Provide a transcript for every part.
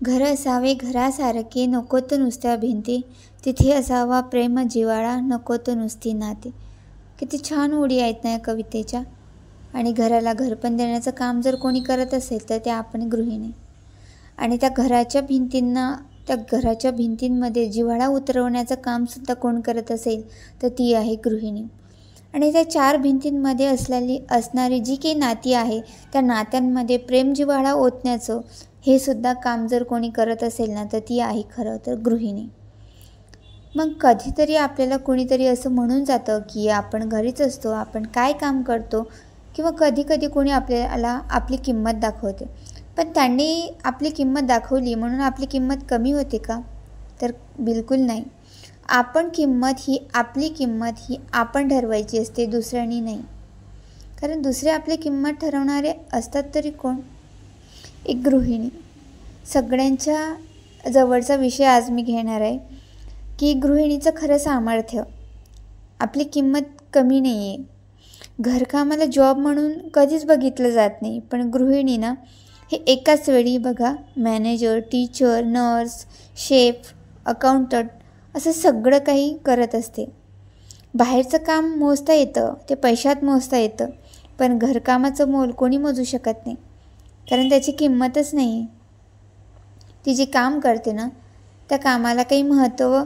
घर असावे घरासारखे, नको तर नुसत्या भिंती, तिथे असावा प्रेम जिव्हाळा, नको तर नुसती नाती. किती छान ओळी आहेत ना या कवितेच्या. आणि घराला घर पण देण्याचं काम जर कोणी करत असेल तर ते आपण गृहिणी. आणि त्या घराच्या भिंतींमध्ये जिव्हाळा उतरवण्याचं कामसुद्धा कोण करत असेल तर ती आहे गृहिणी. आणि त्या 4 भिंतींमध्ये असणारी जी काही नाती आहे, त्या नात्यांमध्ये प्रेम जिव्हाळा ओतण्याचं हे सुद्धा काम जर कोणी करत असेल ना तर ती आहे खरं तर गृहिणी. मग कधीतरी आपल्याला कोणीतरी असं म्हणून जातं की आपण घरीच असतो, आपण काय काम करतो, किंवा कधी कधी कोणी आपल्याला आपली किंमत दाखवते. पण त्यांनी आपली किंमत दाखवली म्हणून आपली किंमत कमी होते का? तर बिलकुल नाही. आपली किंमत ही आपण ठरवायची असते, दुसऱ्यांनी नाही. कारण दुसरे आपली किंमत ठरवणारे असतात तरी कोण? एक गृहिणी. सगळ्यांच्या जवळचा विषय आज मी घेणार आहे की गृहिणीचं खरं सामर्थ्य. आपली किंमत कमी नाही आहे. घरकामाला जॉब म्हणून कधीच बघितलं जात नाही, पण गृहिणी ना हे एकाच वेळी बघा, manager, teacher, nurse, chef, accountant असं सगळं काही करत असते. बाहेरचं काम मोजता येतं, ते पैशात मोजता येतं, पण घरकामाचं मोल कोणी मोजू शकत नाही, कारण त्याची किंमतच नाही. ती जे काम करते ना त्या कामाला काही महत्त्व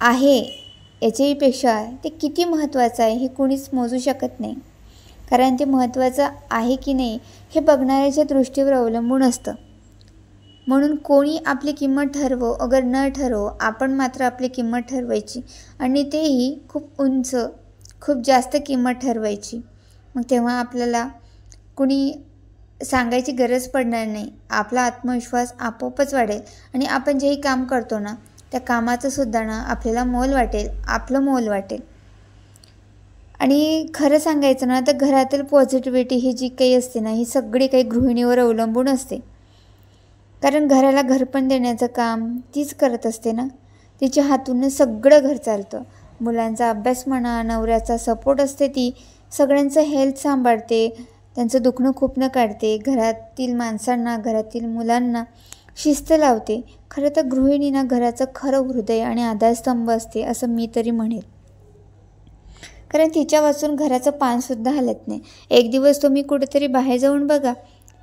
आहे याच्याहीपेक्षा ते किती महत्त्वाचं आहे हे कोणीच मोजू शकत नाही. कारण ते महत्त्वाचं आहे की नाही हे बघणाऱ्याच्या दृष्टीवर अवलंबून असतं. म्हणून कोणी आपली किंमत ठरवो अगर न ठरवो, आपण मात्र आपली किंमत ठरवायची, आणि तेही खूप उंच, खूप जास्त किंमत ठरवायची. मग तेव्हा आपल्याला कुणी सांगायची गरज पडणार नाही. आपला आत्मविश्वास आपोआपच वाढेल आणि आपण जेही काम करतो ना त्या कामाचं सुद्धा ना आपल्याला मोल वाटेल, आपलं मोल वाटेल. आणि खरं सांगायचं ना तर घरातील पॉझिटिव्हिटी ही जी काही असते ना ही सगळी काही गृहिणीवर अवलंबून असते. कारण घराला घरपण देण्याचं काम तीच करत असते ना. तिच्या हातूनच सगळं घर चालतं. मुलांचा अभ्यास म्हणा, नवऱ्याचा सपोर्ट असते, ती सगळ्यांचं हेल्थ सांभाळते, त्यांचं दुखणं खुपणं काढते, घरातील माणसांना, घरातील मुलांना शिस्त लावते. खरं तर गृहिणी ना घराचं खरं हृदय आणि आधारस्तंभ असते असं मी तरी म्हणेन. कारण तिच्या वाचून घराचं पानसुद्धा हलत नाही. एक दिवस तुम्ही कुठेतरी बाहेर जाऊन बघा,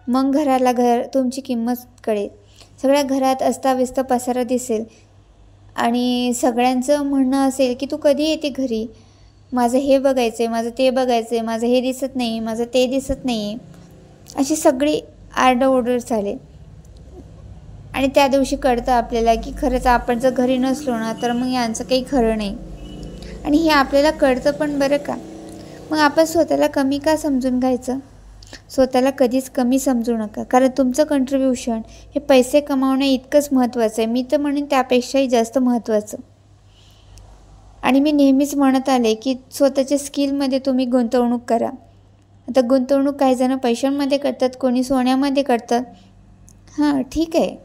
मग तुमची किंमत कळेल. सगळ्या घरात अस्ताव्यस्त पसारा दिसेल आणि सगळ्यांचं म्हणणं असेल की तू कधी येते घरी, माझं हे बघायचं आहे, माझं ते बघायचं आहे, माझं हे दिसत नाही, माझं ते दिसत नाही, अशी सगळी आरडाओरड चालेल. आणि त्या दिवशी कळतं आपल्याला की खरंच आपण जर घरी नसलो ना तर मग यांचं काही खरं नाही. आणि हे आपल्याला कळतं पण बरं का. मग आपण स्वतःला कमी का समजून घ्यायचं? स्वतःला कधीच कमी समजू नका. कारण तुमचं कंट्रीब्युशन हे पैसे कमावणे इतकंच महत्त्वाचं आहे. मी तर म्हणेन त्यापेक्षाही जास्त महत्त्वाचं. आणि मी नेहमीच म्हणत आले की स्वतःच्या स्किलमध्ये तुम्ही गुंतवणूक करा. आता गुंतवणूक काही जण पैशांमध्ये करतात, कोणी सोन्यामध्ये करतात. हां ठीक आहे,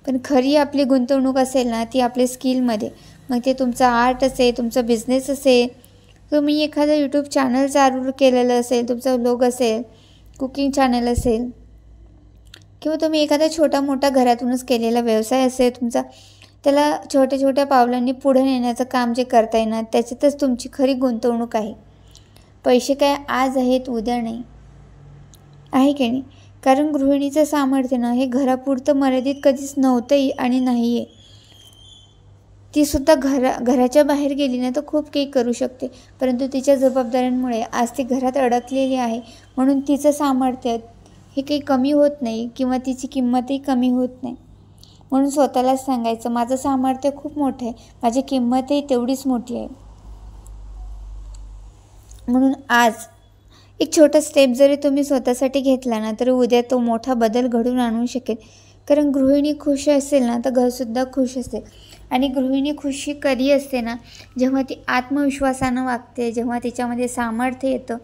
पण खरी आपली गुंतवणूक असेल ना ती आपल्या स्किलमध्ये. मग ते तुमचा आर्ट असेल, तुमचा बिझनेस असेल, तुम्ही एखादं यूट्यूब चॅनल चालू केलेलं असेल, तुमचा व्लॉग असेल, कुकिंग चॅनल असेल, किंवा तुम्ही एखादा छोटा मोठा घरातूनच केलेला व्यवसाय असेल तुमचा, त्याला छोट्या छोट्या पावलांनी पुढे नेण्याचं काम जे करता येणार त्याच्यातच तुमची खरी गुंतवणूक आहे. पैसे काय आज आहेत उद्या नाही, आहे की नाही? कारण गृहिणीचं सामर्थ्य ना हे घरापुरतं मर्यादित कधीच नव्हतंही आणि नाही आहे. ती सुद्धा घराच्या बाहेर गेली ना तर खूप काही करू शकते, परंतु तिच्या जबाबदाऱ्यांमुळे आज ती घरात अडकलेली आहे. म्हणून तिचं सामर्थ्य हे काही कमी होत नाही किंवा तिची किंमतही कमी होत नाही. म्हणून स्वतःलाच सांगायचं, माझं सामर्थ्य खूप मोठं आहे, माझी किंमतही तेवढीच मोठी आहे. म्हणून आज एक छोटा स्टेप जरी तुम्ही स्वतःसाठी घेतला ना तर उद्या तो मोठा बदल घडून आणू शकेल. कारण गृहिणी खुश असेल ना तर घरसुद्धा खुश असेल. आणि गृहिणी खुशी कधी असते ना जेव्हा ती आत्मविश्वासानं वागते, जेव्हा तिच्यामध्ये सामर्थ्य येतं,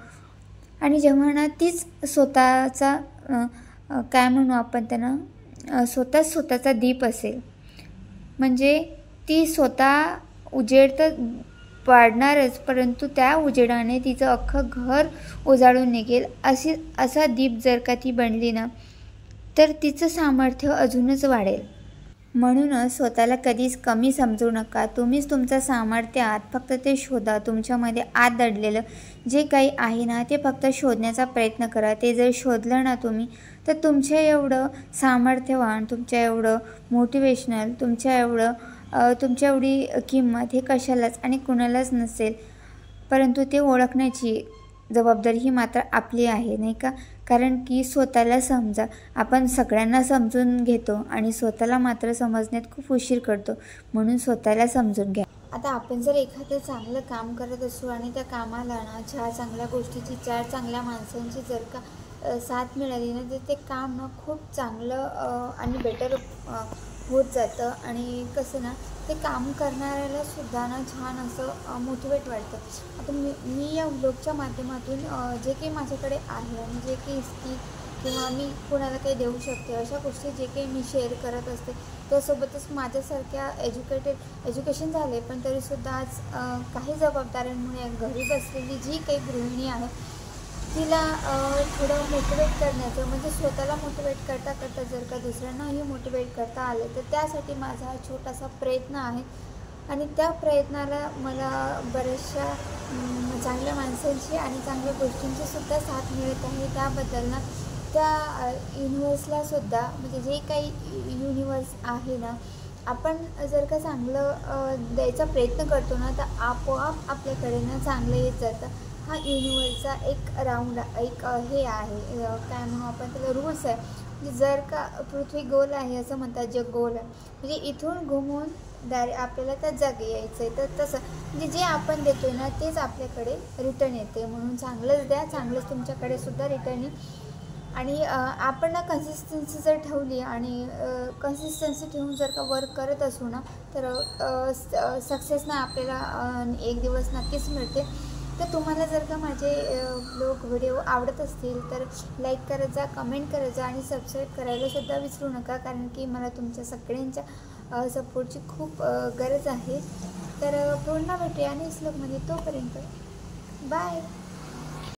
आणि जेव्हा ना तीच स्वतःचा काय म्हणू आपण त्यांना, स्वतःचा दीप असेल. म्हणजे ती स्वतः उजेड तर वाढणारच, परंतु त्या उजेडाने तिचं अख्खं घर उजाळून निघेल असा दीप जर का ती बनली ना तर तिचं सामर्थ्य अजूनच वाढेल. म्हणूनच स्वतःला कधीच कमी समजू नका. तुम्हीच तुमचं सामर्थ्य आहात. फक्त ते शोधा. तुमच्यामध्ये आत दडलेलं जे काही आहे ना, ते फक्त शोधण्याचा प्रयत्न करा. ते जर शोधलं ना तुम्ही, तर तुमच्या एवढं सामर्थ्यवान, तुमच्या एवढं मोटिवेशनल, तुमच्या एवढी किंमत हे कशालाच आणि कुणालाच नसेल. परंतु ते ओळखण्याची जबाबदारी ही मात्र आपली आहे, नाही का? कारण की स्वतःला समजा. आपण सगळ्यांना समजून घेतो आणि स्वतःला मात्र समजण्यात खूप उशीर करतो. म्हणून स्वतःला समजून घ्या. आता आपण जर एखादं चांगलं काम करत असू आणि त्या कामाला ना 4 चांगल्या गोष्टीची, 4 चांगल्या माणसांची जर का साथ मिळाली ना, तर ते काम ना खूप चांगलं आणि बेटर होत जातं. आणि कसं ना, ते काम करणाऱ्याला सुद्धा ना छान असं मोटिवेट वाटतं. आता मी या व्लॉगच्या माध्यमातून जे काही माझ्याकडे आहे आणि जे काही स्किल किंवा मी कोणाला काही देऊ शकते अशा गोष्टी जे काही मी शेअर करत असते. त्यासोबतच माझ्यासारख्या एज्युकेशन झाले, पण तरीसुद्धा आज काही जबाबदाऱ्यांमुळे घरी बसलेली जी काही गृहिणी आहे तिला थोडं मोटिवेट करण्याचं, म्हणजे स्वतःला मोटिवेट करता करता जर का दुसऱ्यांनाही मोटिवेट करता आलं, तर त्यासाठी माझा हा छोटासा प्रयत्न आहे. आणि त्या प्रयत्नाला मला बऱ्याचशा चांगल्या माणसांची आणि चांगल्या गोष्टींची सुद्धा साथ मिळत आहे. त्याबद्दल ना त्या युनिवर्सलासुद्धा, म्हणजे जे काही युनिवर्स आहे ना, आपण जर का चांगलं द्यायचा प्रयत्न करतो ना, तर आपोआप आपल्याकडे ना चांगलं येत जातं. हा युनिवर्सचा एक एक हे आहे, काय म्हणू आपण त्याला, रूल्स आहे. म्हणजे जर का पृथ्वी गोल आहे असं म्हणतात, जग गोल आहे, म्हणजे इथून घुमून आपल्याला त्या जागी यायचं आहे. तर तसं म्हणजे जे आपण देतो आहे ना, तेच आपल्याकडे रिटर्न येते. म्हणून चांगलंच द्या, चांगलंच तुमच्याकडे सुद्धा रिटर्न येईल. आणि आपण ना कन्सिस्टन्सी जर ठेवली आणि कन्सिस्टन्सी ठेवून जर का वर्क करत असू ना, तर सक्सेस ना आपल्याला एक दिवस नक्कीच मिळते. तर तुम्हाला जर का माझे व्हिडिओ आवडत असतील तर लाईक करत जा, कमेंट करत जा आणि सबस्क्राईब करायलासुद्धा विसरू नका. कारण की मला तुमच्या सगळ्यांच्या सपोर्टची खूप गरज आहे. तर पुन्हा भेटूया नेक्स्ट व्लॉगमध्ये. तोपर्यंत बाय.